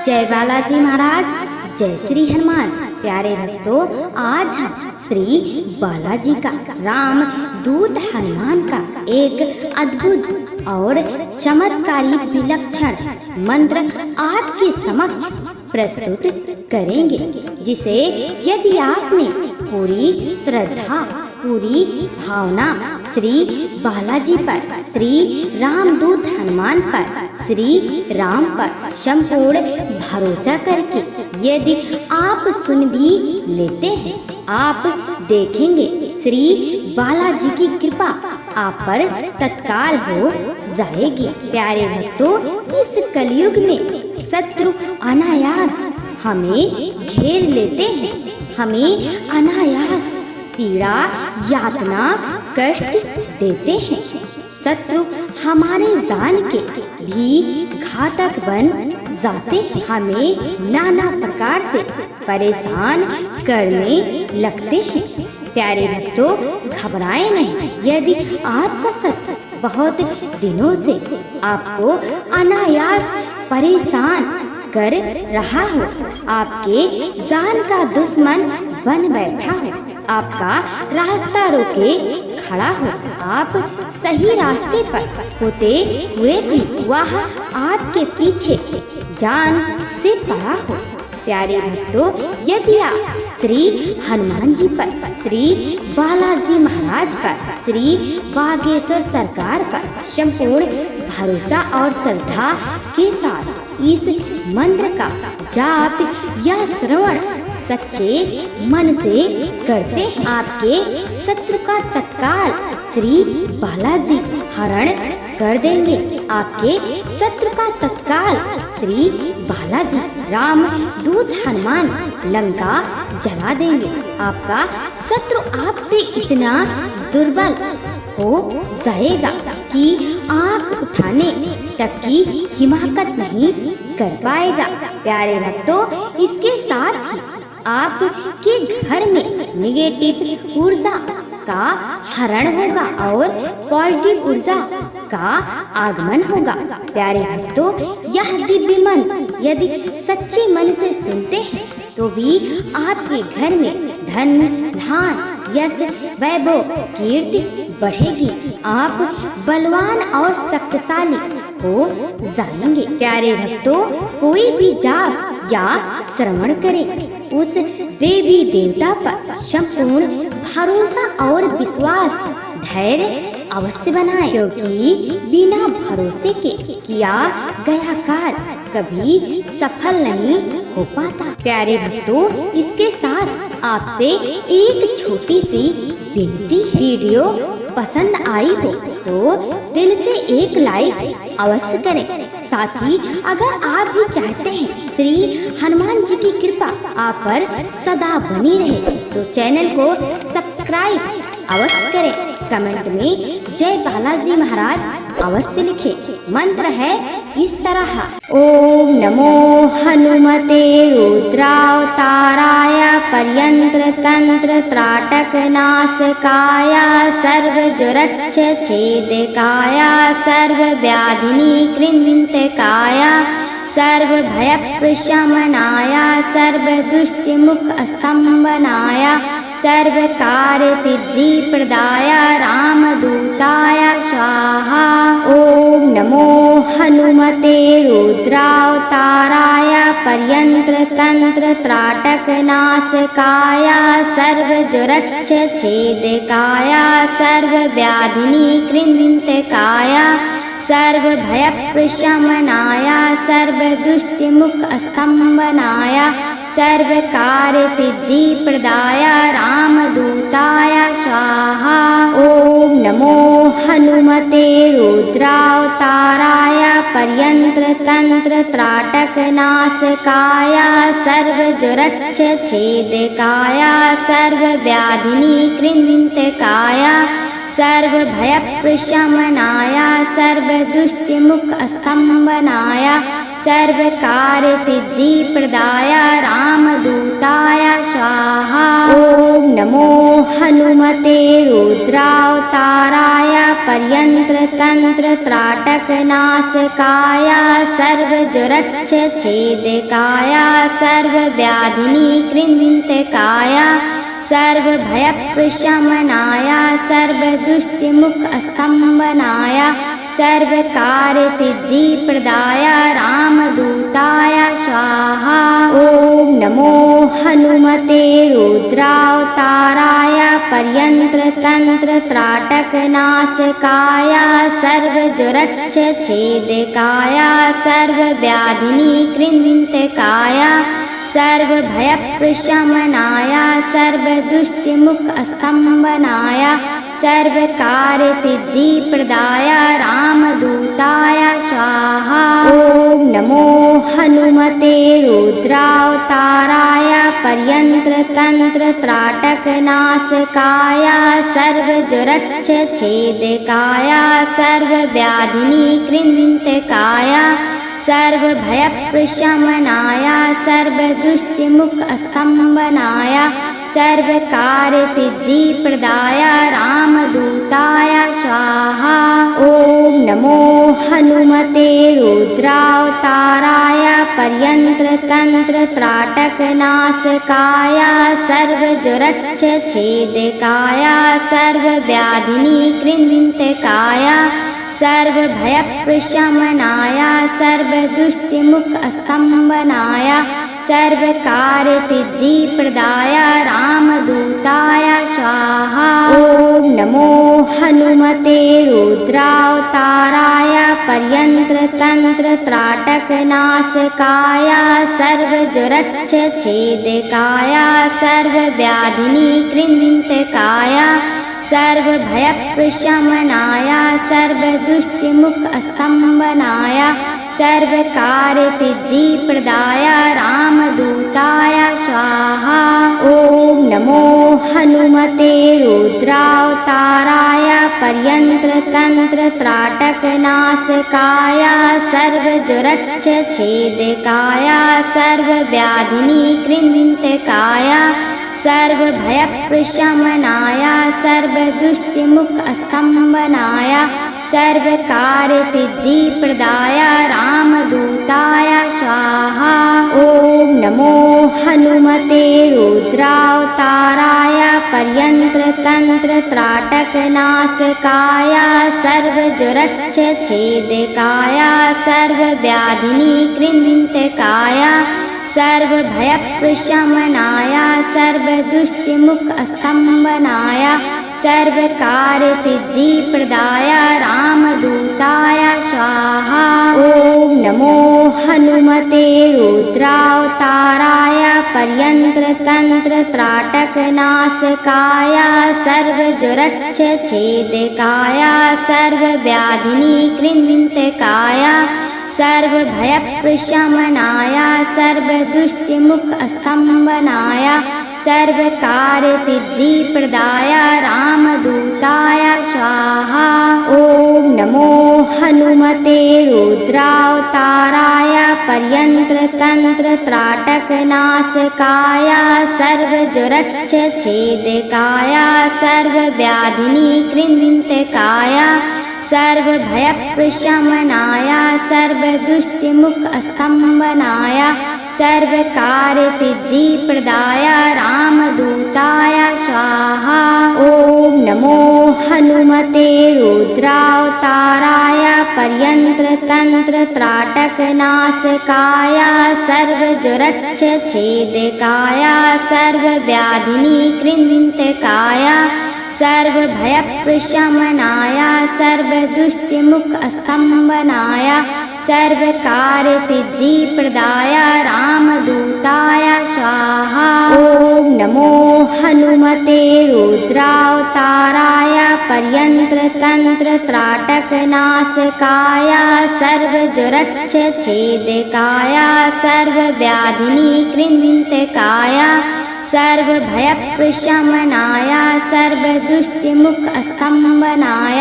जय बालाजी महाराज, जय श्री हनुमान। प्यारे भक्तों, आज हम श्री बालाजी का राम दूत हनुमान का एक अद्भुत और चमत्कारी विलक्षण मंत्र आपके समक्ष प्रस्तुत करेंगे, जिसे यदि आपने पूरी श्रद्धा, पूरी भावना श्री बालाजी पर, श्री रामदूत हनुमान पर, श्री राम पर संपूर्ण भरोसा करके यदि आप सुन भी लेते हैं, आप देखेंगे श्री बालाजी की कृपा आप पर तत्काल हो जाएगी। प्यारे भक्तों, इस कलयुग में शत्रु अनायास हमें घेर लेते हैं, हमें अनायास पीड़ा, यातना, कष्ट देते हैं। शत्रु हमारे जान के भी घातक बन जाते हैं, हमें नाना प्रकार से परेशान करने लगते हैं। प्यारे भक्तों, घबराएं नहीं। यदि आपका शत्रु बहुत दिनों से आपको अनायास परेशान कर रहा हो, आपके जान का दुश्मन बन बैठा हो, आपका रास्ता रोके खड़ा हो, आप सही रास्ते पर होते हुए भी वह आपके पीछे जान से पड़ा हो। प्यारे भक्तों, यदि आप श्री हनुमान जी पर, श्री बालाजी महाराज पर, श्री बागेश्वर सरकार पर संपूर्ण भरोसा और श्रद्धा के साथ इस मंत्र का जाप या श्रवण सच्चे मन से करते हैं, आपके शत्रु का तत्काल श्री बालाजी हरण कर देंगे। आपके शत्रु का तत्काल श्री बालाजी राम दूत हनुमान लंका जला देंगे। आपका शत्रु आपसे इतना दुर्बल हो जाएगा कि आंख उठाने तक की हिम्मत नहीं कर पाएगा। प्यारे भक्तों, इसके साथ ही आपके घर में निगेटिव ऊर्जा का हरण होगा और पॉजिटिव ऊर्जा का आगमन होगा। प्यारे भक्तों, यह दिव्य मन यदि सच्चे मन से सुनते हैं तो भी आपके घर में धन, धान, यश, वैभव, कीर्ति बढ़ेगी। आप बलवान और शक्तिशाली हो जाएंगे। प्यारे भक्तों, कोई भी जाप या श्रवण करे, उस देवी देवता पर संपूर्ण भरोसा और विश्वास, धैर्य अवश्य बनाए, क्योंकि बिना भरोसे के किया गया कार्य कभी सफल नहीं हो पाता। प्यारे भक्तों, इसके साथ आपसे एक छोटी सी विनती है। वीडियो पसंद आई हो तो दिल से एक लाइक अवश्य करें। साथ ही अगर आप भी चाहते हैं श्री हनुमान जी की कृपा आप पर सदा बनी रहे तो चैनल को सब्सक्राइब अवश्य करें। कमेंट में जय बालाजी महाराज अवश्य लिखें। मंत्र है इस तरह: ओम नमो हनुमते रुद्रावताराय पर्यंत्र तंत्र त्राटक नाशकाय सर्वज्वरच्छ छेदकाय सर्वव्याधिनी कृंतकाय सर्वभयप्रशमनाय सर्वदुष्टिमुख स्तंभनाय सर्वकार्य सिद्धि प्रदाय रामदूताय स्वाहा। ओम नमो हनुमते रुद्रावताराय पर्यंत्र तंत्र त्राटक नाशकाय सर्वज्वरच्छ छेदकाय सर्वव्याधिनी कृंतकाय सर्वभयप्रशमनाय सर्वदुष्टिमुख स्तंभनाय सर्वकार्य सिद्धि प्रदाय रामदूताय स्वाहा। ओम नमो हनुमते रुद्रावताराय पर्यंत्र तंत्र त्राटक नाशकाय सर्वज्वरच्छ छेदकाय सर्वव्याधिनी कृंतकाय सर्वभयप्रशमनाय सर्वदुष्टिमुख स्तंभनाय सर्वकार्य सिद्धि प्रदाय रामदूताय स्वाहा। ॐ नमो हनुमते रुद्रावताराय पर्यन्त्रतन्त्रत्राटकनाशकाय सर्वज्वरच्छेदकाय सर्वव्याधिनिकृन्तकाय सर्वभयप्रशमनाय सर्वदुष्टिमुखस्तम्भनाय सर्वकार्यसिद्धिप्रदाय रामदूताय स्वाहा। ॐ नमो हनुमते रुद्रावताराय पर्यन्त्रतन्त्रत्राटकनाशकाय सर्वज्वरच्छेदकाय सर्वव्याधिनिकृन्तकाय सर्वभयप्रशमनाय सर्वदुष्टिमुखस्तम्भनाय सर्वकार्यसिद्धिप्रदाय रामदूताय स्वाहा। ॐ नमो हनुमते रुद्रावताराय पर्यन्त्रतन्त्रत्राटकनाशकाय सर्वज्वरच्छेदकाय सर्वव्याधिनिकृन्तकाय सर्वभयप्रशमनाय सर्वदुष्टिमुखस्तम्भनाय सर्वकार्यसिद्धिप्रदाय रामदूताय स्वाहा। ॐ नमो हनुमते रुद्रावताराय पर्यन्त्रतन्त्रत्राटकनाशकाय सर्वज्वरच्छेदकाय सर्वव्याधिनिकृन्तकाय सर्वभयप्रशमनाय सर्वदुष्टिमुखस्तम्भनाय सर्वकार्यसिद्धिप्रदाय रामदूताय स्वाहा। ॐ नमो हनुमते रुद्रावताराय पर्यन्त्रतन्त्रत्राटकनाशकाय सर्वज्वरच्छेदकाय सर्वव्याधिनिकृन्तकाय सर्वभयप्रशमनाय सर्वदुष्टिमुखस्तम्भनाय सर्वकार्यसिद्धिप्रदाय रामदूताय स्वाहा। ॐ नमो हनुमते रुद्रावताराय पर्यन्त्रतन्त्रत्राटकनाशकाय सर्वज्वरच्छेदकाय सर्वव्याधिनिकृन्तकाय सर्वभयप्रशमनाय सर्वदुष्टिमुखस्तम्भनाय सर्वकार्यसिद्धिप्रदाय रामदूताय स्वाहा। ॐ नमो हनुमते रुद्रावताराय पर्यन्त्रतन्त्रत्राटकनाशकाय सर्वज्वरच्छेदकाय सर्वव्याधिनिकृन्तकाय सर्वभयप्रशमनाय सर्वदुष्टिमुखस्तम्भनाय सर्वकार्यसिद्धिप्रदाय रामदूताय स्वाहा। ॐ नमो हनुमते रुद्रावताराय पर्यन्त्रतन्त्रत्राटकनाशकाय सर्वज्वरच्छेदकाय सर्वव्याधिनिकृन्तकाय सर्वभयप्रशमनाय सर्वदुष्टिमुखस्तम्भनाय सर्वकार्यसिद्धिप्रदाय रामदूताय स्वाहा। ॐ नमो हनुमते रुद्रावताराय पर्यन्त्रतन्त्रत्राटकनाशकाय सर्वज्वरच्छेदकाय सर्वव्याधिनिकृन्तकाय सर्वभयप्रशमनाय सर्वदुष्टिमुखस्तम्भनाय सर्वकार्यसिद्धिप्रदाय रामदूताय स्वाहा। ॐ नमो हनुमते रुद्रावताराय पर्यन्त्रतन्त्रत्राटकनाशकाय सर्वज्वरच्छेदकाय सर्वव्याधिनिकृन्तकाय सर्वभयप्रशमनाय सर्वदुष्टिमुखस्तम्भनाय सर्वकार्यसिद्धिप्रदाय रामदूताय स्वाहा। ॐ नमो हनुमते रुद्रावताराय पर्यन्त्रतन्त्रत्राटकनाशकाय सर्वज्वरच्छेदकाय सर्वव्याधिनिकृन्तकाय सर्वभयप्रशमनाय सर्वदुष्टिमुखस्तम्भनाय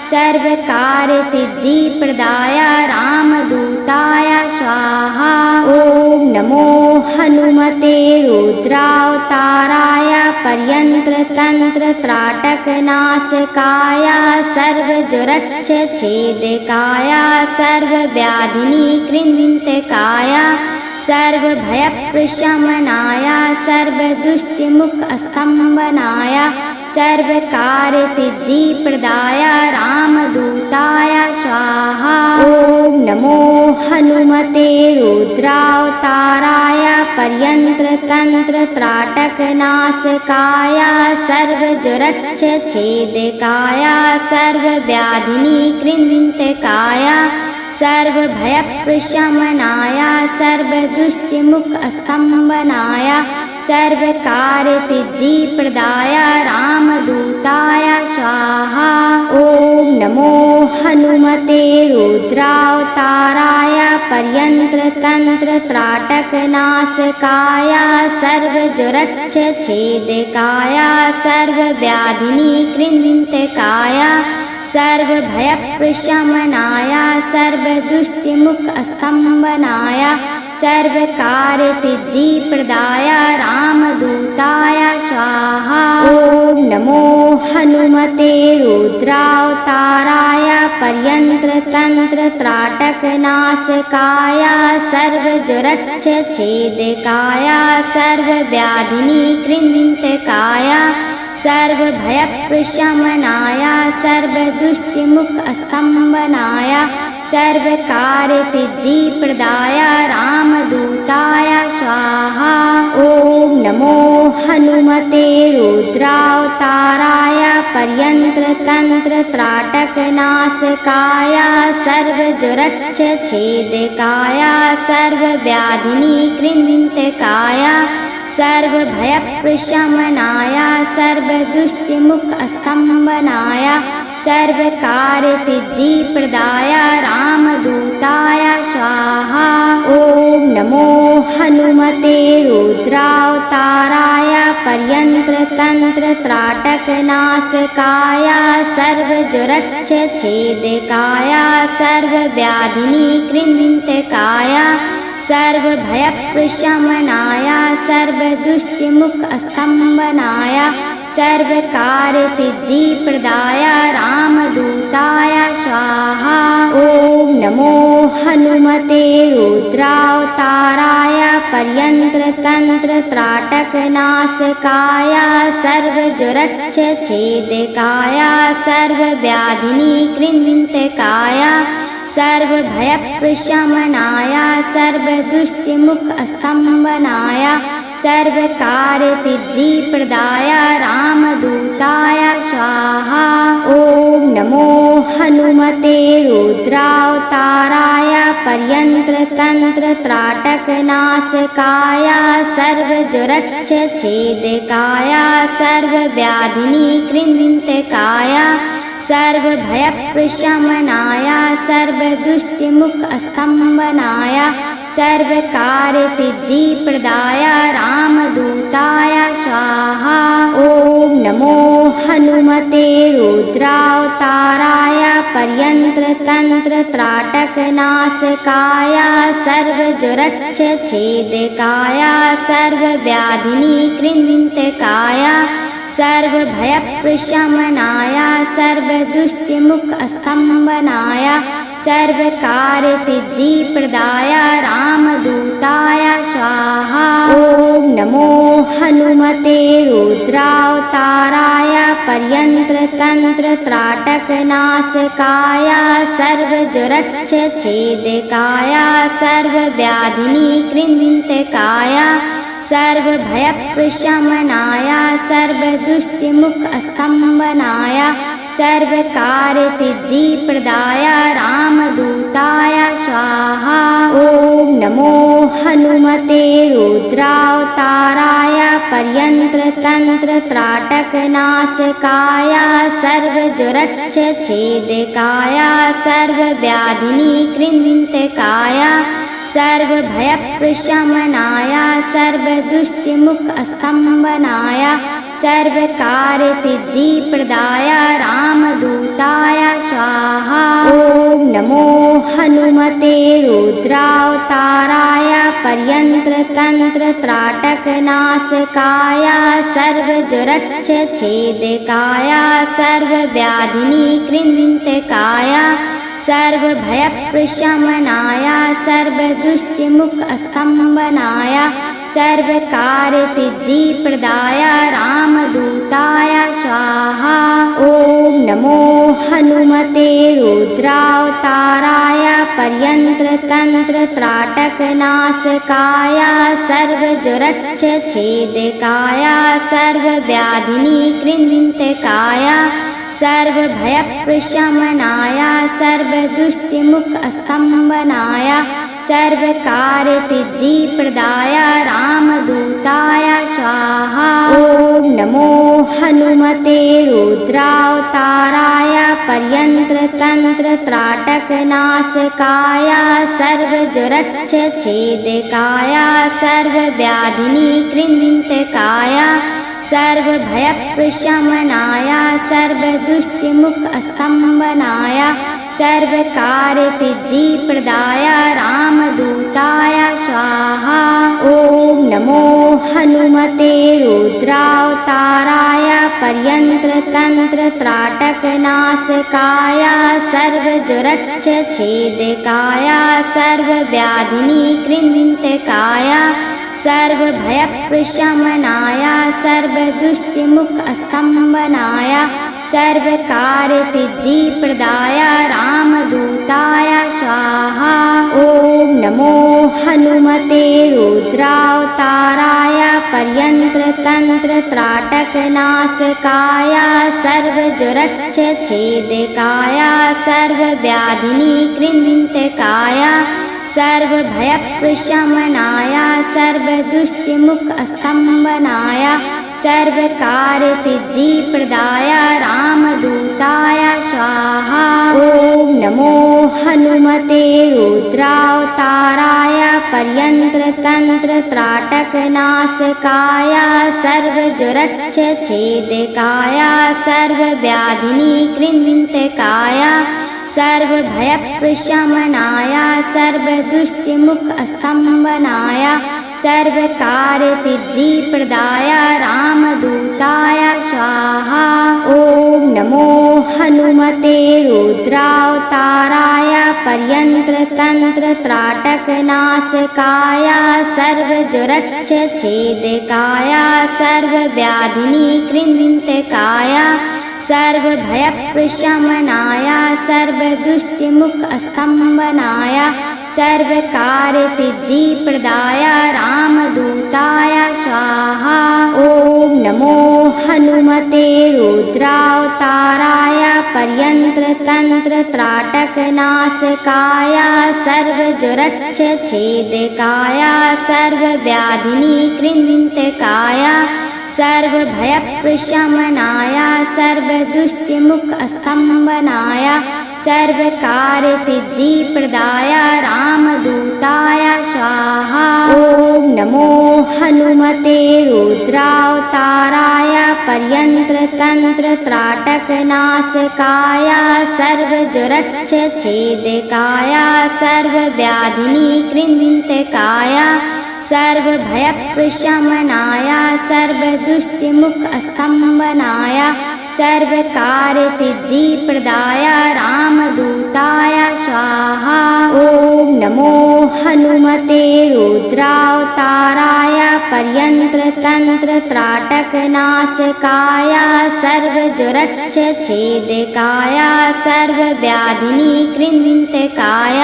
सर्वकार्यसिद्धिप्रदाय रामदूताय स्वाहा। ॐ नमो हनुमते रुद्रावताराय पर्यन्त्रतन्त्रत्राटकनाशकाय सर्वज्वरच्छेदकाय सर्वव्याधिनिकृन्तकाय सर्वभयप्रशमनाय सर्वदुष्टमुखस्तम्भनाय सर्वकार्यसिद्धिप्रदाय रामदूताय स्वाहा। ॐ नमो हनुमते रुद्रावताराय पर्यन्त्रतन्त्रत्राटकनाशकाय सर्वज्वरच्छेदकाय सर्वव्याधिनिकृन्तकाय सर्वभयप्रशमनाय सर्वदुष्टमुखस्तम्भनाय सर्वकार्यसिद्धिप्रदाय रामदूताय स्वाहा। ॐ नमो हनुमते रुद्रावताराय पर्यन्त्रतन्त्रत्राटकनाशकाय सर्वज्वरच्छेदकाय सर्वव्याधिनिकृन्तकाय सर्वभयप्रशमनाय सर्वदुष्टमुखस्तम्भनाय सर्वकार्यसिद्धिप्रदाय रामदूताय स्वाहा। ॐ नमो हनुमते रुद्रावताराय पर्यन्त्रतन्त्रत्राटकनाशकाय सर्वज्वरच्छेदकाय सर्वव्याधिनिकृन्तकाय सर्वभयप्रशमनाय सर्वदुष्टमुखस्तम्भनाय सर्वकार्यसिद्धिप्रदाय रामदूताय स्वाहा। ॐ नमो हनुमते रुद्रावताराय पर्यन्त्रतन्त्रत्राटकनाशकाय सर्वज्वरच्छेदकाय सर्वव्याधिनिकृन्तकाय सर्वभयप्रशमनाय सर्वदुष्टमुखस्तम्भनाय सर्वकार्यसिद्धिप्रदाय रामदूताय स्वाहा। ॐ नमो हनुमते रुद्रावताराय पर्यन्त्रतन्त्रत्राटकनाशकाय सर्वज्वरच्छेदकाय सर्वव्याधिनिकृन्तकाय सर्वभयप्रशमनाय सर्वदुष्टमुखस्तम्भनाय सर्वकार्यसिद्धिप्रदाय रामदूताय स्वाहा। ॐ नमो हनुमते रुद्रावताराय पर्यन्त्रतन्त्रत्राटकनाशकाय सर्वज्वरच्छेदकाय सर्वव्याधिनिकृन्तकाय सर्वभयप्रशमनाय सर्वदुष्टमुखस्तम्भनाय सर्वकार्यसिद्धिप्रदाय रामदूताय स्वाहा। ॐ नमो हनुमते रुद्रावताराय पर्यन्त्रतन्त्रत्राटकनाशकाय सर्वज्वरच्छेदकाय सर्वव्याधिनिकृन्तकाय सर्वभयप्रशमनाय सर्वदुष्टमुखस्तम्भनाय सर्वकार्यसिद्धिप्रदाय रामदूताय स्वाहा। ॐ नमो हनुमते रुद्रावताराय पर्यन्त्रतन्त्रत्राटकनाशकाय सर्वज्वरच्छेदकाय सर्वव्याधिनिकृन्तकाय सर्वभयप्रशमनाय सर्वदुष्टमुखस्तम्भनाय सर्वकार्यसिद्धिप्रदाय रामदूताय स्वाहा। ॐ नमो हनुमते रुद्रावताराय पर्यन्त्रतन्त्रत्राटकनाशकाय सर्वज्वरच्छेदकाय सर्वव्याधिनिकृन्तकाय सर्वभयप्रशमनाय सर्वदुष्टमुखस्तम्भनाय सर्वकार्यसिद्धिप्रदाय रामदूताय स्वाहा। ॐ नमो हनुमते रुद्रावताराय पर्यन्त्रतन्त्रत्राटकनाशकाय सर्वज्वरच्छेदकाय सर्वव्याधिनिकृन्तकाय सर्वभयप्रशमनाय सर्वदुष्टमुखस्तम्भनाय सर्वकार्यसिद्धिप्रदाय रामदूताय स्वाहा। ॐ नमो हनुमते रुद्रावताराय पर्यन्त्रतन्त्रत्राटकनाशकाय सर्वज्वरच्छेदकाय सर्वव्याधिनिकृन्तकाय सर्वभयप्रशमनाय सर्वदुष्टिमुखस्तम्भनाय सर्वकार्यसिद्धिप्रदाय रामदूताय स्वाहा। ॐ नमो हनुमते रुद्रावताराय पर्यन्त्रतन्त्रत्राटकनाशकाय सर्वज्वरच्छेदकाय सर्वव्याधिनिकृन्तकाय सर्वभयप्रशमनाय सर्वदुष्टिमुखस्तम्भनाय सर्वकार्यसिद्धिप्रदाय रामदूताय स्वाहा। ॐ नमो हनुमते रुद्रावताराय पर्यन्त्रतन्त्रत्राटकनाशकाय सर्वज्वरच्छेदकाय सर्वव्याधिनिकृन्तकाय सर्वभयप्रशमनाय सर्वदुष्टिमुखस्तम्भनाय सर्वकार्यसिद्धिप्रदाय रामदूताय स्वाहा। ॐ नमो हनुमते रुद्रावताराय पर्यन्त्रतन्त्रत्राटकनाशकाय सर्वज्वरच्छेदकाय सर्वव्याधिनिकृन्तकाय सर्वभयप्रशमनाय सर्वदुष्टिमुखस्तम्भनाय सर्वकार्यसिद्धिप्रदाय रामदूताय स्वाहा। ॐ नमो हनुमते रुद्रावताराय पर्यन्त्रतन्त्रत्राटकनाशकाय सर्वज्वरच्छेदकाय सर्वव्याधिनिकृन्तकाय सर्वभयप्रशमनाय सर्वदुष्टिमुखस्तम्भनाय सर्वकार्यसिद्धिप्रदाय रामदूताय स्वाहा। ॐ नमो हनुमते रुद्रावताराय पर्यन्त्रतन्त्रत्राटकनाशकाय सर्वज्वरच्छेदकाय सर्वव्याधिनिकृन्तकाय सर्वभयप्रशमनाय सर्वदुष्टिमुखस्तम्भनाय सर्वकार्यसिद्धिप्रदाय रामदूताय स्वाहा। ॐ नमो हनुमते रुद्रावताराय पर्यन्त्रतन्त्रत्राटकनाशकाय सर्वज्वरच्छेदकाय सर्वव्याधिनिकृन्तकाय सर्वभयप्रशमनाय सर्वदुष्टिमुखस्तम्भनाय सर्वकार्यसिद्धिप्रदाय रामदूताय स्वाहा। ॐ नमो हनुमते रुद्रावताराय पर्यन्त्रतन्त्रत्राटकनाशकाय सर्वज्वरच्छेदकाय सर्वव्याधिनिकृन्तकाय सर्वभयप्रशमनाय सर्वदुष्टिमुखस्तम्भनाय सर्वकार्यसिद्धिप्रदाय रामदूताय स्वाहा। ॐ नमो हनुमते रुद्रावताराय पर्यन्त्रतन्त्रत्राटकनाशकाय सर्वज्वरच्छेदकाय सर्वव्याधिनिकृन्तकाय सर्वभयप्रशमनाय सर्वदुष्टिमुखस्तम्भनाय सर्वकार्यसिद्धिप्रदाय रामदूताय स्वाहा। ॐ नमो हनुमते रुद्रावताराय पर्यन्त्रतन्त्रत्राटकनाशकाय सर्वज्वरच्छेदकाय सर्वव्याधिनिकृन्तकाय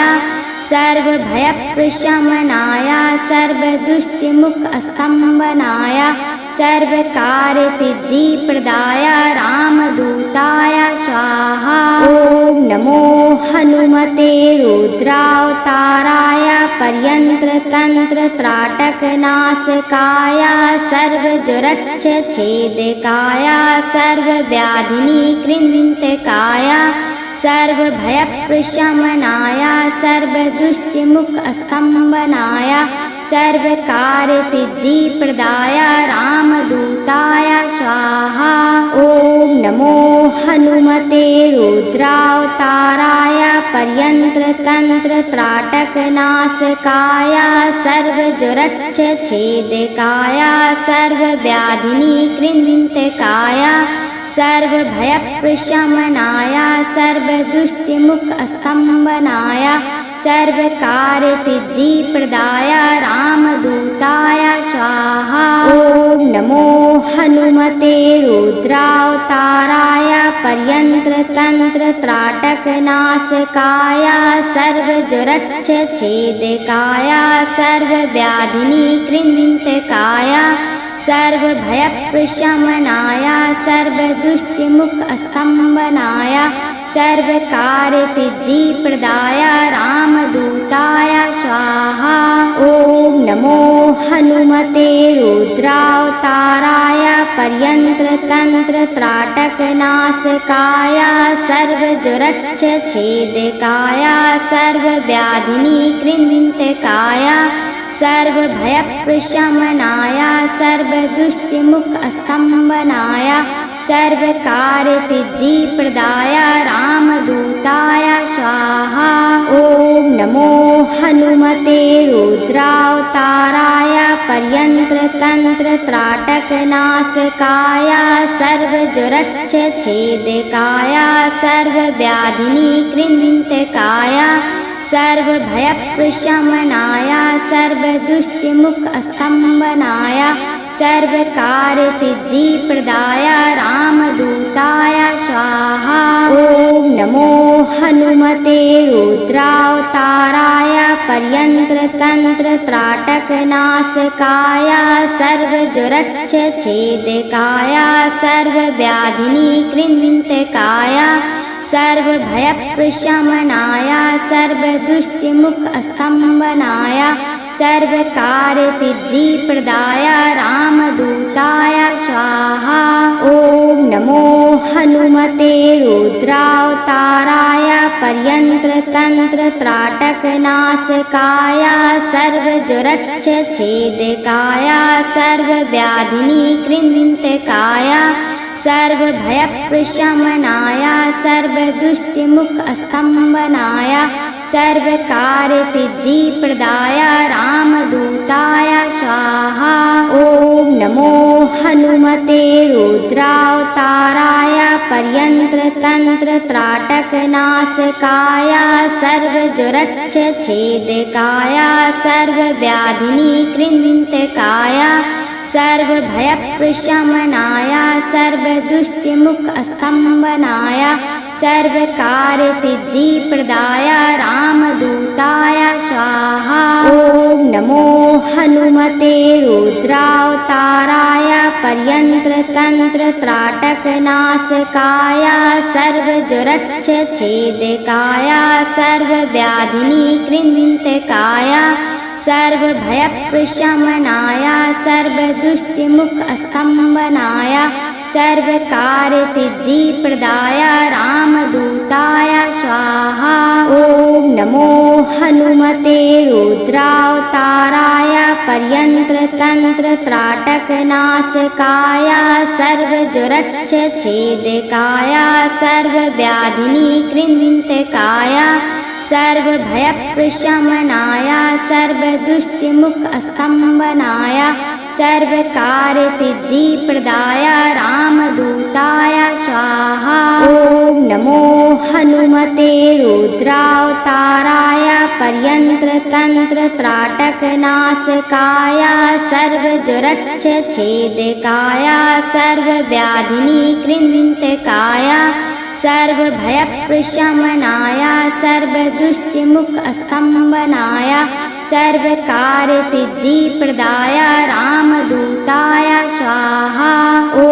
सर्वभयप्रशमनाय सर्वदुष्टिमुखस्तम्भनाय सर्वकार्यसिद्धिप्रदाय रामदूताय स्वाहा। ॐ नमो हनुमते रुद्रावताराय पर्यन्त्रतन्त्रत्राटकनाशकाय सर्वज्वरच्छेदकाय सर्वव्याधिनिकृन्तकाय सर्वभयप्रशमनाय सर्वदुष्टिमुखस्तम्भनाय सर्वकार्यसिद्धिप्रदाय रामदूताय रामदूताय स्वाहा। ॐ नमो हनुमते रुद्रावताराय पर्यन्त्रतन्त्रत्राटकनाशकाय सर्वज्वरच्छेदकाय सर्वव्याधिनिकृन्तकाय सर्वभयप्रशमनाय सर्वदुष्टिमुखस्तम्भनाय सर्वकार्यसिद्धिप्रदाय रामदूताय स्वाहा। ॐ नमो हनुमते रुद्रावताराय पर्यन्त्रतन्त्रत्राटकनाशकाय सर्वज्वरच्छेदकाय सर्वव्याधिनिकृन्तकाय सर्वभयप्रशमनाय सर्वदुष्टिमुखस्तम्भनाय सर्वकार्यसिद्धिप्रदाय रामदूताय स्वाहा। ॐ नमो हनुमते रुद्रावताराय पर्यन्त्रतन्त्रत्राटकनाशकाय सर्वज्वरच्छेदकाय सर्वव्याधिनिकृन्तकाय सर्वभयप्रशमनाय सर्वदुष्टिमुखस्तम्भनाय सर्वकार्यसिद्धिप्रदाय रामदूताय स्वाहा। ॐ नमो हनुमते रुद्रावताराय पर्यन्त्रतन्त्रत्राटकनाशकाय सर्वज्वरच्छेदकाय सर्वव्याधिनिकृन्तकाय सर्वभयप्रशमनाय सर्वदुष्टिमुखस्तम्भनाय सर्वकार्यसिद्धिप्रदाय रामदूताय स्वाहा। ॐ नमो हनुमते रुद्रावताराय पर्यन्त्रतन्त्रत्राटकनाशकाय सर्वज्वरच्छेदकाय सर्वव्याधिनिकृन्तकाय सर्वभयप्रशमनाय सर्वदुष्टिमुखस्तम्भनाय सर्वकार्यसिद्धिप्रदाय रामदूताय स्वाहा। ॐ नमो हनुमते रुद्रावताराय पर्यन्त्रतन्त्रत्राटकनाशकाय सर्वज्वरच्छेदकाय सर्वव्याधिनिकृन्तकाय सर्वभयप्रशमनाय सर्वदुष्टिमुखस्तम्भनाय सर्वकार्यसिद्धिप्रदाय रामदूताय स्वाहा। ॐ नमो हनुमते रुद्रावताराय पर्यन्त्रतन्त्रत्राटकनाशकाय सर्वज्वरच्छेदकाय सर्वव्याधिनिकृन्तकाय सर्वभयप्रशमनाय सर्वदुष्टिमुखस्तम्भनाय सर्वकार्यसिद्धिप्रदाय रामदूताय स्वाहा। ॐ नमो हनुमते रुद्रावताराय पर्यन्त्रतन्त्रत्राटकनाशकाय सर्वज्वरच्छेदकाय सर्वव्याधिनिकृन्तकाय सर्वभयप्रशमनाय सर्वदुष्टिमुखस्तम्भनाय सर्वकार्यसिद्धिप्रदाय रामदूताय स्वाहा। ॐ नमो हनुमते रुद्रावताराय पर्यन्त्रतन्त्रत्राटकनाशकाय सर्वज्वरच्छेदकाय सर्वव्याधिनिकृन्तकाय सर्वभयप्रशमनाय सर्वदुष्टिमुखस्तम्भनाय सर्वकार्यसिद्धिप्रदाय रामदूताय स्वाहा। ॐ नमो हनुमते रुद्रावताराय पर्यन्त्रतन्त्रत्राटकनाशकाय सर्वज्वरच्छेदकाय सर्वव्याधिनिकृन्तकाय सर्वभयप्रशमनाय सर्वदुष्टिमुखस्तम्भनाय सर्वकार्यसिद्धिप्रदाय रामदूताय स्वाहा। ॐ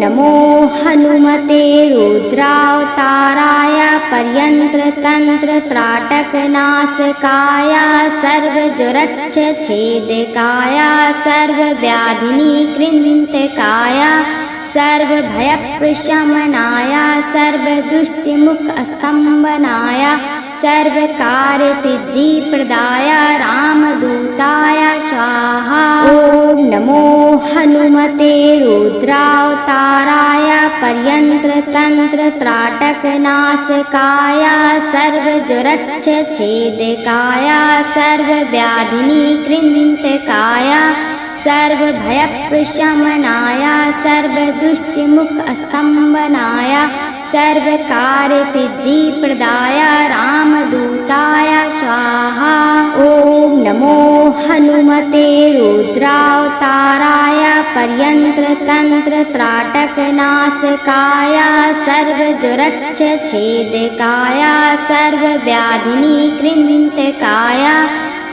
नमो हनुमते रुद्रावताराय पर्यन्त्रतन्त्रत्राटकनाशकाय सर्वज्वरच्छेदकाय सर्वव्याधिनिकृन्तकाय सर्वभयप्रशमनाय सर्वदुष्टिमुखस्तम्भनाय सर्वकार्यसिद्धिप्रदाय रामदूताय स्वाहा। ॐ नमो हनुमते रुद्रावताराय पर्यन्त्रतन्त्रत्राटकनाशकाय सर्वज्वरच्छेदकाय सर्वव्याधिनिकृन्तकाय सर्वभयप्रशमनाय सर्वदुष्टिमुखस्तम्भनाय सर्वकार्यसिद्धिप्रदाय रामदूताय स्वाहा। ॐ नमो हनुमते रुद्रावताराय पर्यन्त्रतन्त्रत्राटकनाशकाय सर्वज्वरच्छेदकाय सर्वव्याधिनिकृन्तकाय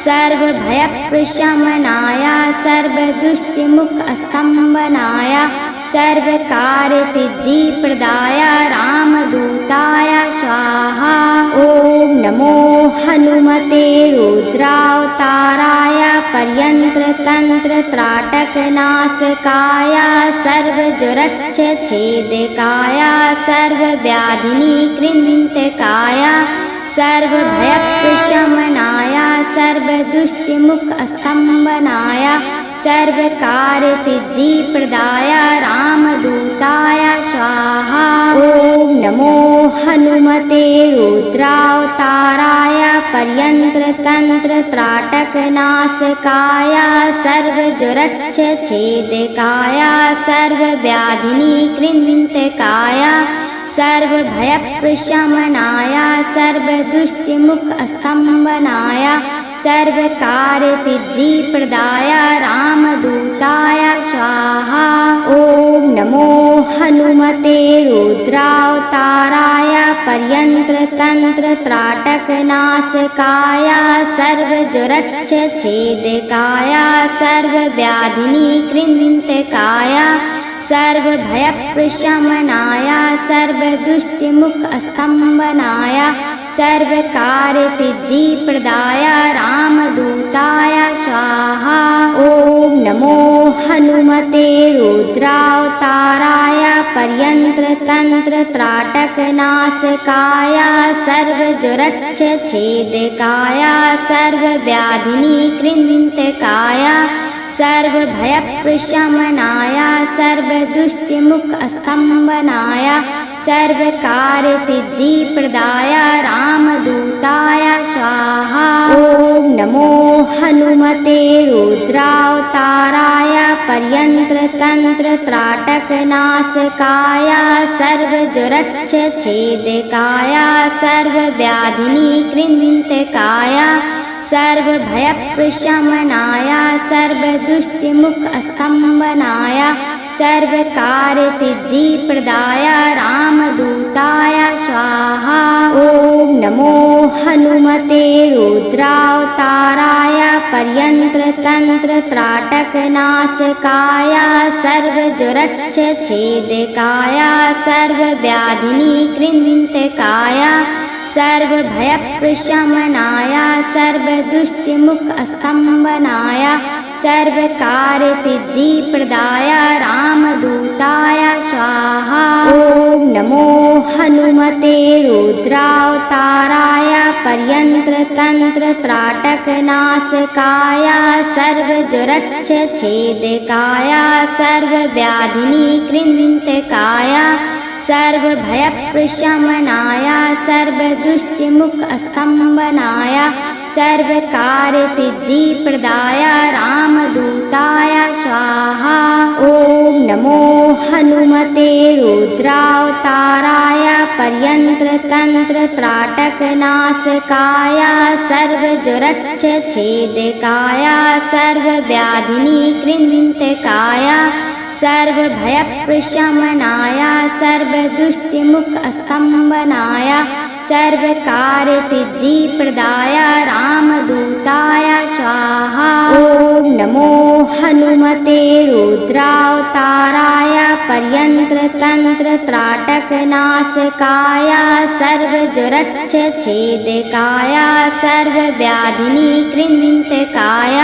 सर्वभयप्रशमनाय सर्वदुष्टिमुखस्तम्भनाय सर्वकार्यसिद्धिप्रदाय रामदूताय स्वाहा। ॐ नमो हनुमते रुद्रावताराय पर्यन्त्रतन्त्रत्राटकनाशकाय सर्वज्वरच्छेदकाय सर्वव्याधिनिकृन्तकाय सर्वभयप्रशमनाय सर्वदुष्टिमुखस्तम्भनाय सर्वकार्यसिद्धिप्रदाय रामदूताय स्वाहा। ॐ नमो हनुमते रुद्रावताराय पर्यन्त्रतन्त्रत्राटकनाशकाय सर्वज्वरच्छेदकाय सर्वव्याधिनिकृन्तकाय सर्वभयप्रशमनाय सर्वदुष्टिमुखस्तम्भनाय सर्वकार्यसिद्धिप्रदाय रामदूताय स्वाहा। ॐ नमो हनुमते रुद्रावताराय पर्यन्त्रतन्त्रत्राटकनाशकाय सर्वज्वरच्छेदकाय सर्वव्याधिनिकृन्तकाय सर्वभयप्रशमनाय सर्वदुष्टिमुखस्तम्भनाय सर्वकार्यसिद्धिप्रदाय रामदूताय स्वाहा। ॐ नमो हनुमते रुद्रावताराय पर्यन्त्रतन्त्रत्राटकनाशकाय सर्वज्वरच्छेदकाय सर्वव्याधिनिकृन्तकाय सर्वभयप्रशमनाय सर्वदुष्टिमुखस्तम्भनाय सर्वकार्यसिद्धिप्रदाय रामदूताय स्वाहा। ॐ नमो हनुमते रुद्रावताराय पर्यन्त्रतन्त्रत्राटकनाशकाय सर्वज्वरच्छेदकाय सर्वव्याधिनिकृन्तकाय सर्वभयप्रशमनाय सर्वदुष्टिमुखस्तम्भनाय सर्वकार्यसिद्धिप्रदाय रामदूताय स्वाहा। ॐ नमो हनुमते रुद्रावताराय पर्यन्त्रतन्त्रत्राटकनाशकाय सर्वज्वरच्छेदकाय सर्वव्याधिनिकृन्तकाय सर्वभयप्रशमनाय सर्वदुष्टिमुखस्तम्भनाय सर्वकार्यसिद्धिप्रदाय रामदूताय स्वाहा। ॐ नमो हनुमते रुद्रावताराय पर्यन्त्रतन्त्रत्राटकनाशकाय सर्वज्वरच्छेदकाय सर्वव्याधिनिकृन्तकाय सर्वभयप्रशमनाय सर्वदुष्टिमुखस्तम्भनाय सर्वकार्यसिद्धिप्रदाय रामदूताय स्वाहा। ॐ नमो हनुमते रुद्रावताराय पर्यन्त्रतन्त्रत्राटकनाशकाय सर्वज्वरच्छेदकाय सर्वव्याधिनिकृन्तकाय सर्वभयप्रशमनाय सर्वदुष्टिमुखस्तम्भनाय सर्वकार्यसिद्धिप्रदाय रामदूताय स्वाहा। ॐ नमो हनुमते रुद्रावताराय पर्यन्त्रतन्त्रत्राटकनाशकाय सर्वज्वरच्छेदकाय सर्वव्याधिनिकृन्तकाय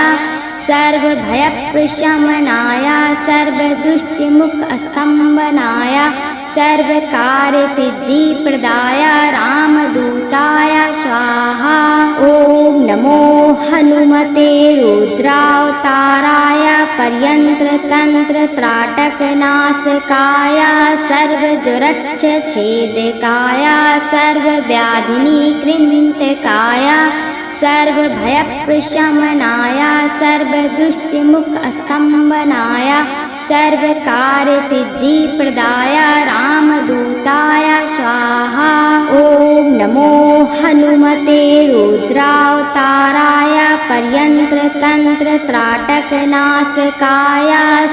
सर्वभयप्रशमनाय सर्वदुष्टिमुखस्तम्भनाय सर्वकार्यसिद्धिप्रदाय रामदूताय स्वाहा। ॐ नमो हनुमते रुद्रावताराय पर्यन्त्रतन्त्रत्राटकनाशकाय सर्वज्वरच्छेदकाय सर्वव्याधिनिकृन्तकाय सर्वभयप्रशमनाय सर्वदुष्टिमुखस्तम्भनाय सर्वकार्यसिद्धिप्रदाय रामदूताय स्वाहा। ॐ नमो हनुमते रुद्रावताराय पर्यन्त्रतन्त्रत्राटकनाशकाय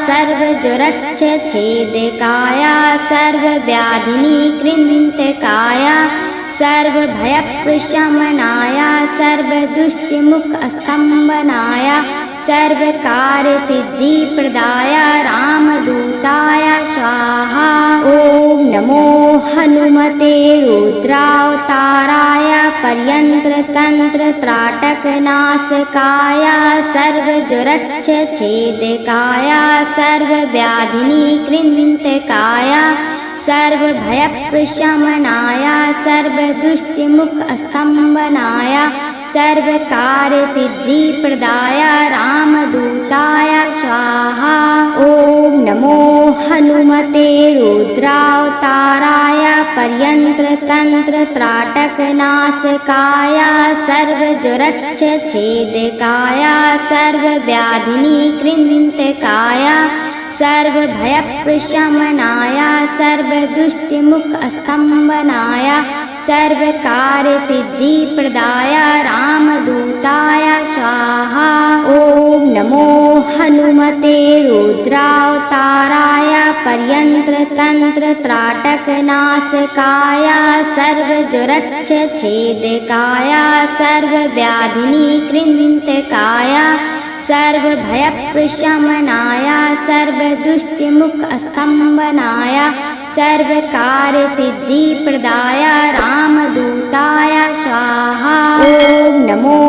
सर्वज्वरच्छेदकाय सर्वव्याधिनिकृन्तकाय सर्वभयप्रशमनाय सर्वदुष्टिमुखस्तम्भनाय सर्वकार्यसिद्धिप्रदाय रामदूताय स्वाहा। ॐ नमो हनुमते रुद्रावताराय पर्यन्त्रतन्त्रत्राटकनाशकाय सर्वज्वरच्छेदकाय सर्वव्याधिनिकृन्तकाय सर्वभयप्रशमनाय सर्वदुष्टिमुखस्तम्भनाय सर्वकार्यसिद्धिप्रदाय रामदूताय स्वाहा। ॐ नमो हनुमते रुद्रावताराय पर्यन्त्रतन्त्रत्राटकनाशकाय सर्वज्वरच्छेदकाय सर्वव्याधिनिकृन्तकाय सर्वभयप्रशमनाय सर्वदुष्टिमुखस्तम्भनाय सर्वकार्यसिद्धिप्रदाय रामदूताय स्वाहा। ॐ नमो हनुमते रुद्रावताराय पर्यन्त्रतन्त्रत्राटकनाशकाय सर्वज्वरच्छेदकाय सर्वव्याधिनिकृन्तकाय सर्वभयप्रशमनाय सर्वदुष्टिमुखस्तम्भनाय सर्वकार्यसिद्धिप्रदाय रामदूताय स्वाहा। ॐ नमो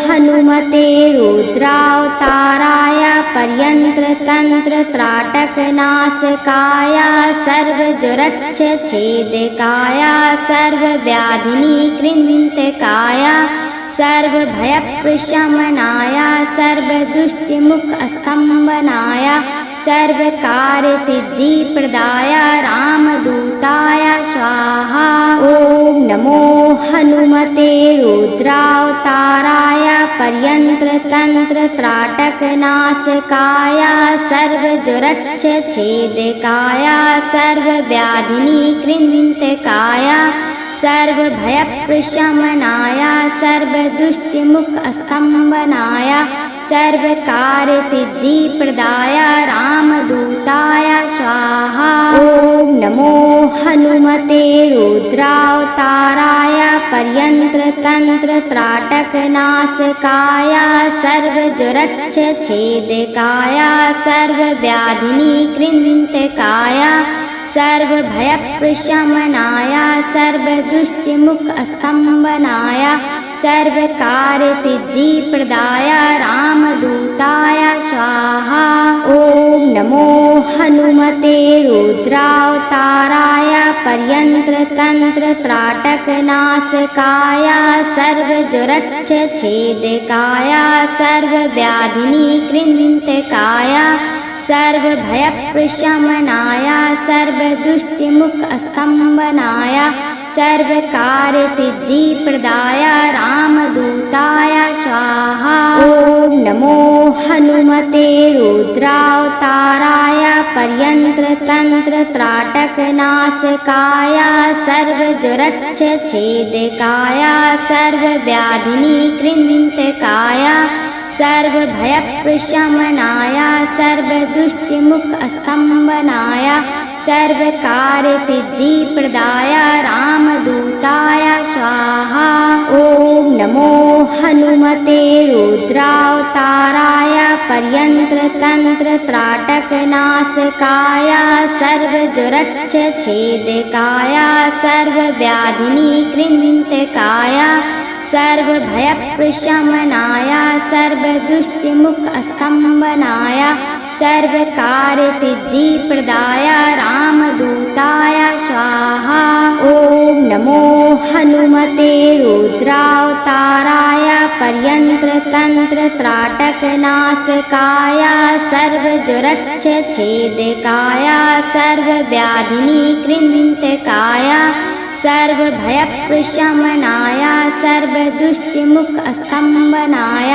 हनुमते रुद्रावताराय पर्यन्त्रतन्त्रत्राटकनाशकाय सर्वज्वरच्छेदकाय सर्वव्याधिनिकृन्तकाय सर्वभयप्रशमनाय सर्वदुष्टिमुखस्तम्भनाय सर्वकार्यसिद्धिप्रदाय रामदूताय स्वाहा। ॐ नमो हनुमते रुद्रावताराय पर्यन्त्रतन्त्रत्राटकनाशकाय सर्वज्वरच्छेदकाय सर्वव्याधिनिकृन्तकाय सर्वभयप्रशमनाय सर्वदुष्टिमुखस्तम्भनाय सर्वकार्यसिद्धिप्रदाय रामदूताय स्वाहा। ॐ नमो हनुमते रुद्रावताराय पर्यन्त्रतन्त्रत्राटकनाशकाय सर्वज्वरच्छेदकाय सर्वव्याधिनिकृन्तकाय सर्वभयप्रशमनाय सर्वदुष्टिमुखस्तम्भनाय सर्वकार्यसिद्धिप्रदाय रामदूताय स्वाहा। ॐ नमो हनुमते रुद्रावताराय पर्यन्त्रतन्त्रत्राटकनाशकाय सर्वज्वरच्छेदकाय सर्वव्याधिनिकृन्तकाय सर्वभयप्रशमनाय सर्वदुष्टिमुखस्तम्भनाय सर्वकार्यसिद्धिप्रदाय रामदूताय स्वाहा। ॐ नमो हनुमते रुद्रावताराय पर्यन्त्रतन्त्रत्राटकनाशकाय सर्वज्वरच्छेदकाय सर्वव्याधिनिकृन्तकाय सर्वभयप्रशमनाय सर्वदुष्टिमुखस्तम्भनाय सर्वकार्यसिद्धिप्रदाय रामदूताय स्वाहा। ॐ नमो हनुमते रुद्रावताराय पर्यन्त्रतन्त्रत्राटकनाशकाय सर्वज्वरच्छेदकाय सर्वव्याधिनिकृन्तकाय सर्वभयप्रशमनाय सर्वदुष्टिमुखस्तम्भनाय सर्वकार्यसिद्धिप्रदाय रामदूताय स्वाहा। ॐ नमो हनुमते रुद्रावताराय परयंत्र तंत्र त्राटक नाशकाय सर्वज्वरच्छ छेदकाय सर्वव्याधिनी कृंतकाय सर्वभयप्रशमनाय सर्वदुष्टमुख स्तंभनाय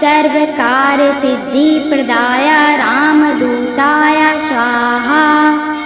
सर्वकार्यसिद्धिप्रदाय रामदूताय स्वाहा।